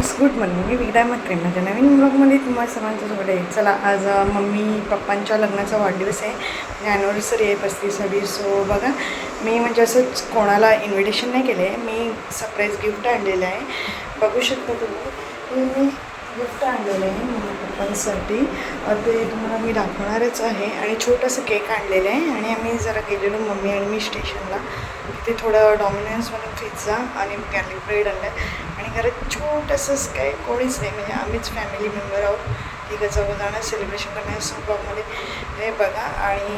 Friends, good morning. मी विक्राय म्हात्रे. माझ्या नवीन ब्लॉगमध्ये तुम्हाला सर्वांचं स्वागत आहे. चला, आज मम्मी पप्पांच्या लग्नाचा वाढदिवस आहे, म्हणजे ॲनिव्हर्सरी आहे 35वी. सो बघा, मी म्हणजे असंच कोणाला इन्व्हिटेशन नाही केलं आहे, मी सरप्राईज गिफ्ट आणलेलं आहे. बघू शकता तुम्ही गिफ्ट आणलेलं आहे मम्मी पप्पांसाठी. ते तुम्हाला मी दाखवणारच आहे. आणि छोटंसं केक आणलेलं आहे. आणि आम्ही जरा गेलेलो मम्मी आणि मी स्टेशनला. तिथे थोडं डॉमिनोजमधून पिझ्झा आणि गार्लिक ब्रेड आणलं आहे. आणि घरात छोटंसंच काय कोणीच नाही, म्हणजे आम्हीच फॅमिली मेंबर आहोत. तिघं जाणं सेलिब्रेशन करण्याचं ब्लॉगमध्ये हे बघा. आणि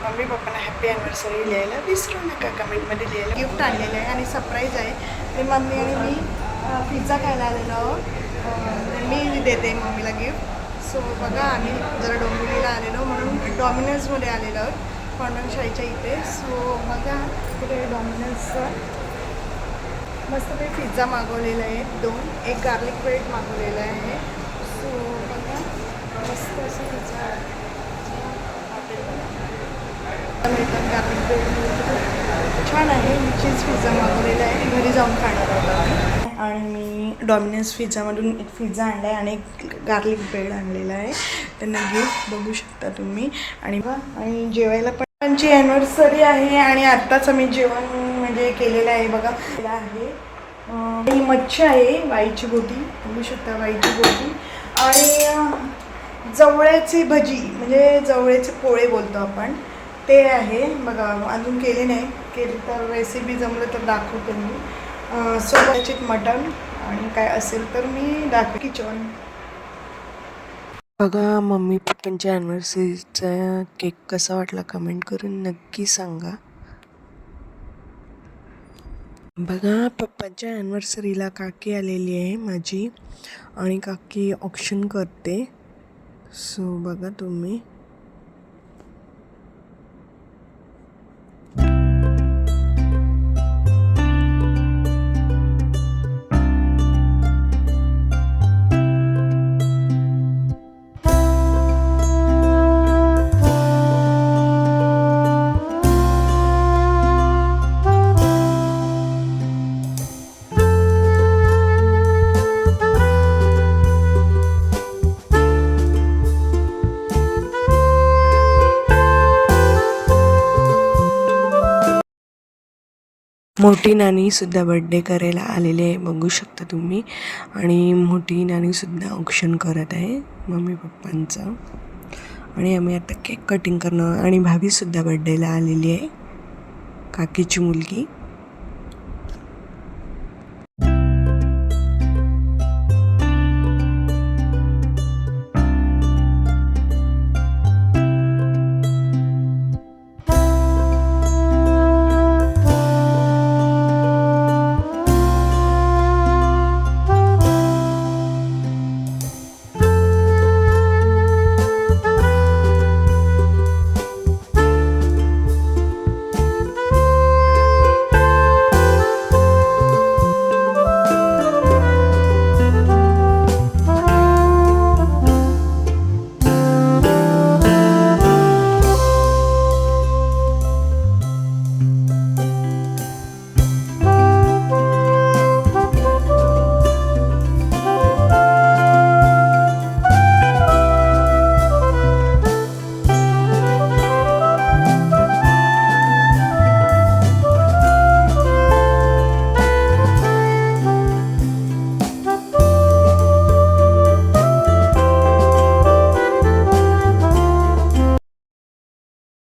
मम्मी पप्पांना हॅपी ॲनिव्हर्सरी लिहायला विसरू नका, कमेंटमध्ये लिहायला. गिफ्ट आणलेलं आहे आणि सरप्राईज आहे. ते मम्मी आणि मी पिझ्झा खायला आलेलो आहोत. मी देते मम्मीला गिफ्ट. सो बघा, आम्ही जरा डोंबिवलीला आलेलो म्हणून डॉमिनोजमध्ये आलेलो आहोत, पांडुरंगशाहीच्या इथे. सो बघा, तिथे डॉमिनोजचं मस्तपैकी पिझ्झा मागवलेला आहे, 2. एक गार्लिक ब्रेड मागवलेला आहे. सो बघा, मस्त असं पिझ्झा मिळतात. गार्लिक ब्रेड छान आहे. मी चीज पिझ्झा मागवलेला आहे, घरी जाऊन खाणार होता. आणि मी डॉमिनोज पिझ्झामधून एक पिझ्झा आणला आहे आणि एक गार्लिक ब्रेड आणलेला आहे. त्यांना गिफ्ट बघू शकता तुम्ही. आणि जेवायला पण त्यांची ॲनिव्हर्सरी आहे. आणि आत्ताच आम्ही जेवण म्हणजे केलेलं आहे. बघा, आहे ही मच्छी आहे, वाईची बोटी बघू शकता, वाईची बोटी. आणि जवळ्याची भजी, म्हणजे जवळ्याचे पोळे बोलतो आपण, ते आहे. बघा, अजून केले नाही, केली तर रेसिपी जमलं तर दाखवते मी. सोबतचित मटण आणि काय असेल तर मी दाखव. किचन बघा, मम्मी पप्पांच्या ॲनिव्हर्सरीचा केक कसा वाटला कमेंट करून नक्की सांगा. बघा, पप्पांच्या ॲनिव्हर्सरीला काकी आलेली आहे माझी, आणि काकी ऑक्शन करते. सो बघा तुम्ही. मोठी नानीसुद्धा बड्डे करायला आलेले आहे, बघू शकता तुम्ही. आणि मोठी नानीसुद्धा ऑक्शन करत आहे मम्मी पप्पांचं. आणि आम्ही आता केक कटिंग करणं. आणि भाभीसुद्धा बड्डेला आलेली आहे, काकीची मुलगी.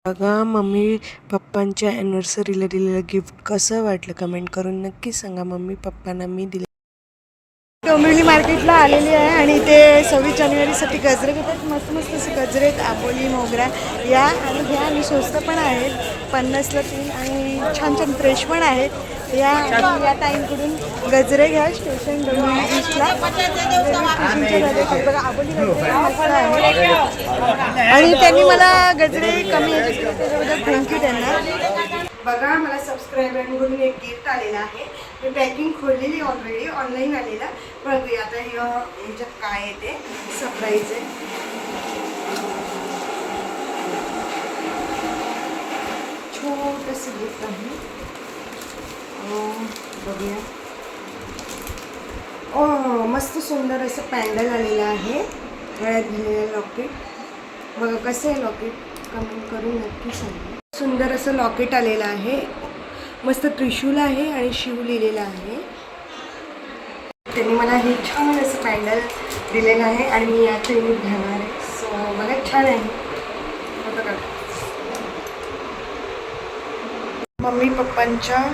बघा, मम्मी पप्पांच्या ॲनिव्हर्सरीला दिलेलं गिफ्ट कसं वाटलं कमेंट करून नक्की सांगा. मम्मी पप्पांना मी दिले. डोंबिवली मार्केटला आलेली आहे आणि ते 26 जानेवारीसाठी गजरे घेतात. मस्त मस्त असे गजरे आहेत, आबोली मोगरा या आणि घ्या. आणि स्वस्त पण आहेत, 50ला 3. आणि छान छान फ्रेश पण आहेत. या टाईमकडून गजरे घ्या. स्टेशन डोंबिवली ईस्टला बघा, आबोली गजरे आहे. आणि त्यांनी मला गजरे कमी याचे त्याच्याबद्दल थँक्यू त्यांना. बघा, मला सबस्क्रायबरकडून एक गिफ्ट आलेलं आहे. मी पॅकिंग खोललेली ऑलरेडी, ऑनलाईन आलेला. बघूया आता ह्याच्यात काय आहे ते. सरप्राईज आहे. छोटंसं गिफ्ट आहे, बघूया. मस्त सुंदर असं पॅन्डल आलेलं आहे, गळ्यात दिलेलं लॉकेट. बघा कसं आहे लॉकेट, कमेंट करून नक्की सांगा. सुंदर असं लॉकेट आलेलं आहे, मस्त त्रिशूल आहे आणि शिव लिहिलेलं आहे. त्यांनी मला हे छान असं पॅन्डल दिलेलं आहे आणि मी याचं यूज घेणार आहे. सो बघा छान आहे. बघा मम्मी पप्पांच्या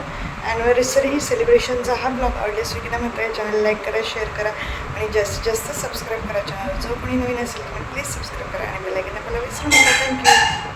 ॲनिव्हर्सरी सेलिब्रेशनचा हा ब्लॉग आवडल्यास विकिता म्हणता चॅनल लाईक करा, शेअर करा आणि जास्तीत जास्त सबस्क्राईब करा. चॅनल जो कोणी नवीन असेल तुम्ही प्लीज सबस्क्राईब करा आणि बेल आयकॉन दाबायला विसरू नका. थँक्यू.